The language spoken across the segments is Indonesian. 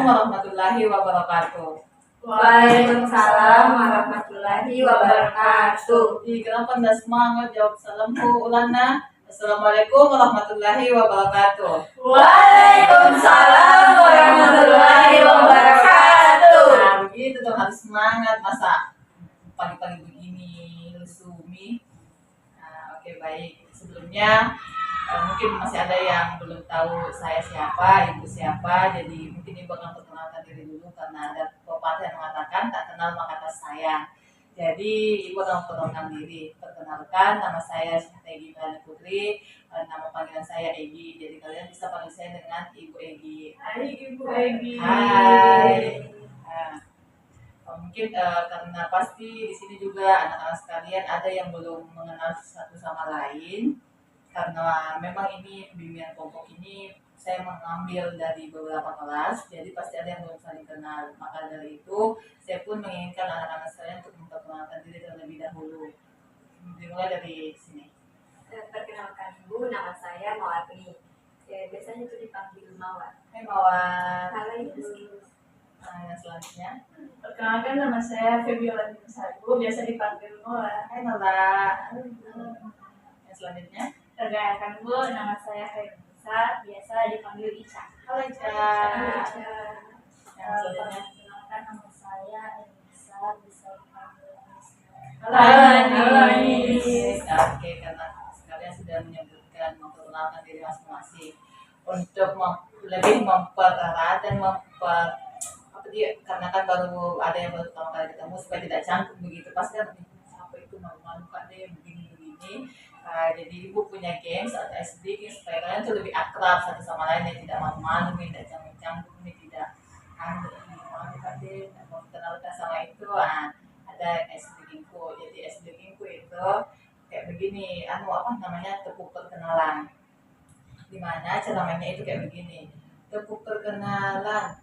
warahmatullahi wabarakatuh. Waalaikumsalam warahmatullahi wabarakatuh. Kenapa nggak semangat jawab salamku ulana? Assalamualaikum warahmatullahi wabarakatuh. Waalaikumsalam warahmatullahi wabarakatuh. Nah, begitu dong, harus semangat. Masa pagi-pagi begini Sumi. Nah, oke, baik. Sebelumnya mungkin masih ada yang belum tahu saya siapa, ibu siapa. Jadi mungkin ibu akan perkenalkan diri dulu karena ada pepatah yang mengatakan tak kenal maka tak sayang. Jadi ibu akan memperkenalkan diri. Perkenalkan, nama saya Egi Melani Putri, nama panggilan saya Egi. Jadi kalian bisa panggil saya dengan Ibu Egi. Hai Ibu Egi. Hai. Mungkin karena pasti di sini juga anak-anak sekalian ada yang belum mengenal satu sama lain. Karena memang ini bimbingan kelompok ini saya mengambil dari beberapa kelas, jadi pasti ada yang belum saling kenal. Maka dari itu saya pun menginginkan anak-anak saya untuk memperkenalkan diri terlebih dahulu. Dimulai dari sini. Perkenalkan Ibu, nama saya Mawarni. Biasanya itu dipanggil Mawar. Hai Mawar. Halo Ibu. Yang selanjutnya. Perkenalkan, nama saya Febiola Dinusaru, biasa dipanggil Nola. Hai Nola. Yang selanjutnya. Perkenalkan Bu, nama saya Febisa, biasa dipanggil Ica. Halo Ica. Yang selanjutnya. Perkenalkan, nama saya Elisa, bisa dipanggil Elisa. Halo Anis. Oke, karena sekalian sudah menyebutkan memperkenalkan diri masing-masing untuk lebih mempererat dan karena kan baru ada yang baru pertama kali ketemu supaya tidak canggung begitu, pasti kan apa itu malu-malu kan deh begini. Jadi ibu punya games atau SD games supaya kalian tuh lebih akrab satu sama lain, yang tidak malu-malu, tidak canggung-canggung, tidak malu kan deh. Mau kenalkan sama itu, ada SD Gingko. Jadi SD Gingko itu kayak begini, tepuk perkenalan. Dimana cara mainnya itu kayak begini. Tepuk perkenalan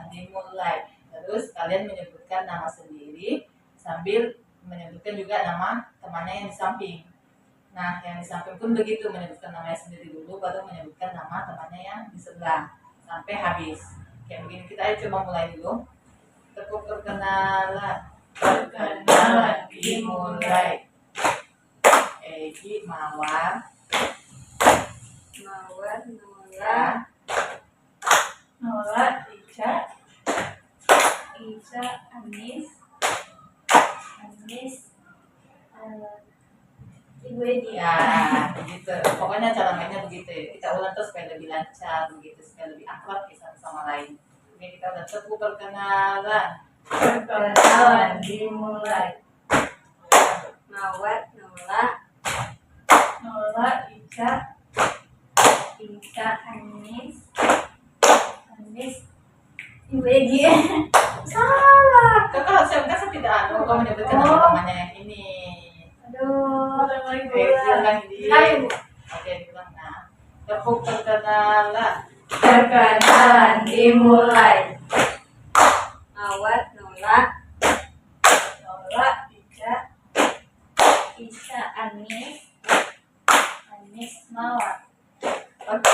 dimulai. Terus kalian menyebutkan nama sendiri sambil menyebutkan juga nama temannya yang di samping. Nah, yang di samping pun begitu, menyebutkan namanya sendiri dulu, baru menyebutkan nama temannya yang di sebelah sampai habis. Kayak begini, kita ayo coba mulai dulu. Tepuk perkenalan dimulai. Egi, Mawar, Nola, Nola, Ica, Anis, Ibu Edi. ya begitu. Pokoknya cara mainnya begitu ya. Kita ulang terus supaya lebih lancar begitu, supaya lebih akrab satu sama lain. Oke, kita udah tepuk perkenalan dimulai. Mawar, Nola, Nola, Ica, Anis, Ibu Edi. salah. Kakak saya tidak kau menyebutkan nama temannya yang ini. Aduh, Diulang ini. Ayo. Oke, diulang. Nah, tepuk perkenalan dimulai. Mawar, Nola, Ica, Anis, Mawar. Oke,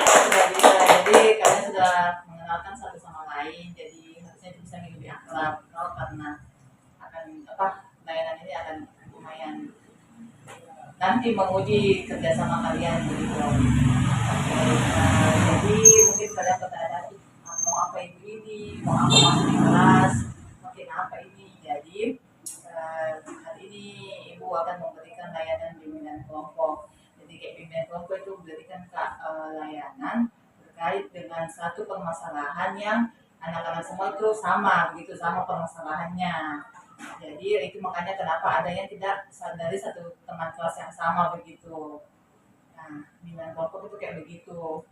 sudah bisa. Jadi kalian sudah mengenalkan satu sama lain. Jadi harusnya bisa lebih akrab. Karena layanan ini akan lumayan nanti menguji kerjasama kalian begitu. Oke, jadi mungkin kalian bertanya mau apa ini, mau apa masuk di kelas, mungkin apa ini. Jadi hari ini ibu akan memberikan layanan bimbingan kelompok. Jadi kayak bimbingan kelompok itu memberikan layanan terkait dengan satu permasalahan yang anak-anak semua itu sama permasalahannya. Jadi itu makanya kenapa ada yang tidak dari satu teman kelas yang sama begitu. Nah, bimbingan kelompok itu kayak begitu.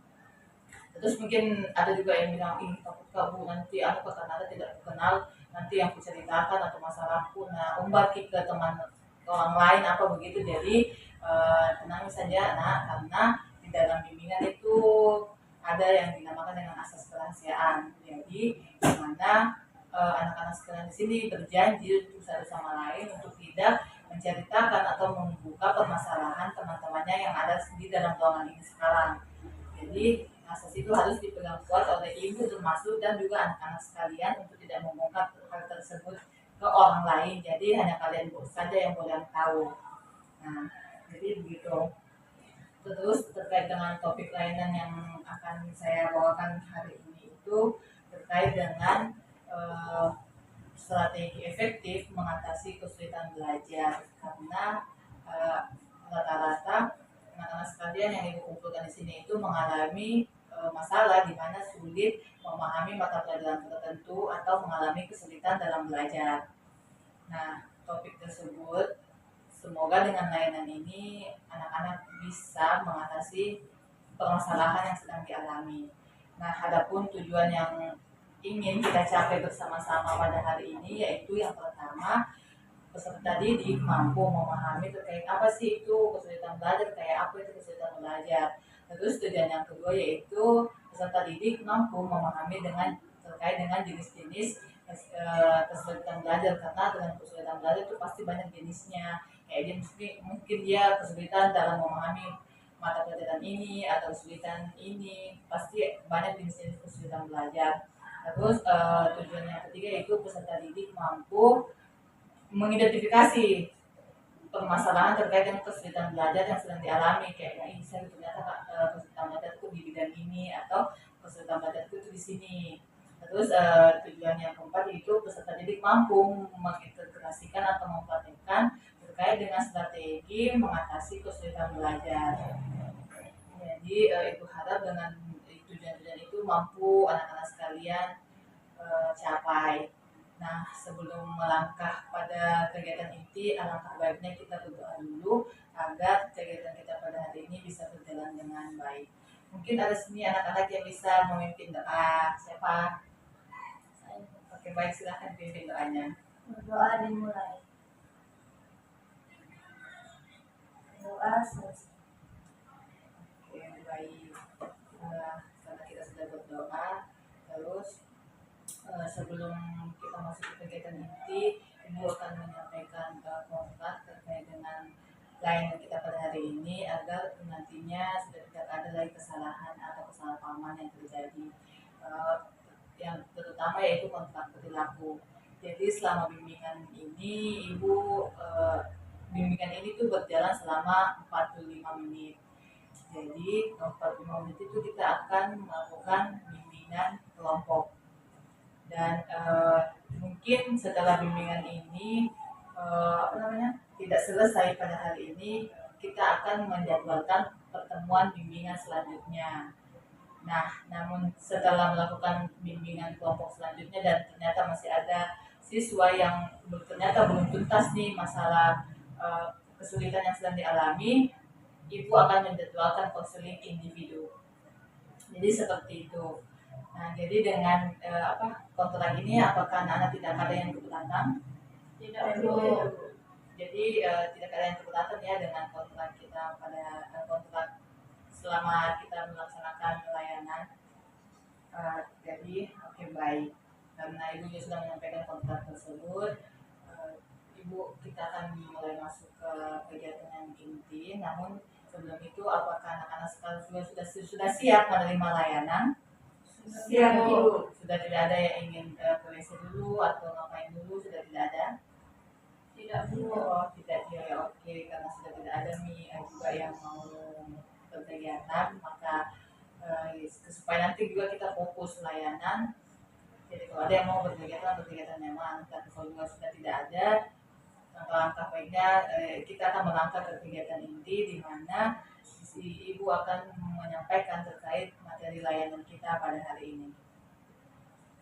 Terus mungkin ada juga yang bilang, takut kamu nanti karena tidak kenal, nanti yang kuceritakan atau masalahku, umbar ke teman orang lain apa begitu. Jadi tenang saja, karena di dalam bimbingan itu ada yang dinamakan dengan asas kerahasiaan. Jadi dimana anak-anak sekalian di sini berjanji untuk satu sama lain untuk tidak menceritakan atau membuka permasalahan teman-temannya yang ada di dalam ruangan ini sekarang. Jadi asasi itu harus dipegang kuat oleh ibu termasuk dan juga anak-anak sekalian untuk tidak membongkar hal tersebut ke orang lain. Jadi hanya kalian saja yang boleh tahu. Nah, jadi begitu. Terus terkait dengan topik layanan yang akan saya bawakan hari ini itu terkait dengan strategi efektif mengatasi kesulitan belajar, karena rata-rata anak-anak sekalian yang ibu kumpulkan di sini itu mengalami masalah di mana sulit memahami mata pelajaran tertentu atau mengalami kesulitan dalam belajar. Nah, topik tersebut semoga dengan layanan ini anak-anak bisa mengatasi permasalahan yang sedang dialami. Nah, adapun tujuan yang ingin kita capai bersama-sama pada hari ini yaitu yang pertama, peserta didik mampu memahami terkait apa sih itu kesulitan belajar, kayak apa itu kesulitan belajar. Terus tujuan yang kedua yaitu peserta didik mampu memahami terkait dengan jenis-jenis kesulitan belajar, karena dengan kesulitan belajar itu pasti banyak jenisnya. Kayak dia mungkin dia kesulitan dalam memahami mata pelajaran ini atau kesulitan ini, pasti banyak jenis-jenis kesulitan belajar. Terus tujuan yang ketiga yaitu peserta didik mampu mengidentifikasi permasalahan terkait dengan kesulitan belajar yang sedang dialami, kayak ini saya ternyata kesulitan belajar itu di bidang ini atau kesulitan belajar itu di sini. Terus tujuan yang keempat yaitu peserta didik mampu mengintegrasikan atau mempraktikkan terkait dengan strategi mengatasi kesulitan belajar. Jadi ibu harap dengan tujuan-tujuan itu mampu anak-anak sekalian capai. Nah, sebelum melangkah pada kegiatan inti, alangkah baiknya kita berdoa dulu agar kegiatan kita pada hari ini bisa berjalan dengan baik. Mungkin ada sini anak-anak yang bisa memimpin doa. Siapa? Oke, baik, silahkan pimpin doanya. Doa dimulai. Doa selesai. Oke, baik. Karena kita sudah berdoa, terus sebelum kita masuk ke kegiatan inti, Ibu akan menyampaikan kontrak terkait dengan layanan kita pada hari ini agar nantinya sudah tidak ada lagi kesalahan atau kesalahpahaman yang terjadi. Yang terutama yaitu kontrak perilaku. Jadi selama bimbingan ini bimbingan ini tuh berjalan selama 45 menit. Jadi 45 menit itu kita akan melakukan bimbingan kelompok. Dan mungkin setelah bimbingan ini tidak selesai pada hari ini, kita akan menjadwalkan pertemuan bimbingan selanjutnya. Nah, namun setelah melakukan bimbingan kelompok selanjutnya dan ternyata masih ada siswa yang ternyata belum tuntas nih masalah kesulitan yang sedang dialami, Ibu akan menjadwalkan konseling individu. Jadi seperti itu. Nah, jadi dengan kontrak ini, apakah anak-anak tidak ada yang keberatan? Tidak perlu. Jadi tidak ada yang keberatan ya dengan kontrak kita pada kontrak selama kita melaksanakan layanan. Jadi oke, baik. Karena Ibu juga sudah menyampaikan kontrak tersebut, Ibu kita akan mulai masuk ke kegiatan yang inti. Namun sebelum itu, apakah anak-anak sekarang sudah siap menerima layanan? Siap, Bu. Sudah tidak ada yang ingin ke WC dulu atau ngapain dulu? Sudah tidak ada? Tidak perlu. Oh, tidak ya, oke. Karena sudah tidak ada juga yang mau berkegiatan, maka supaya nanti juga kita fokus layanan. Jadi kalau ada yang mau berkegiatan memang. Tapi kalau juga sudah tidak ada, langkah-langkah baiknya kita akan melangkah ke kegiatan inti, di mana si Ibu akan menyampaikan terkait materi layanan kita pada hari ini.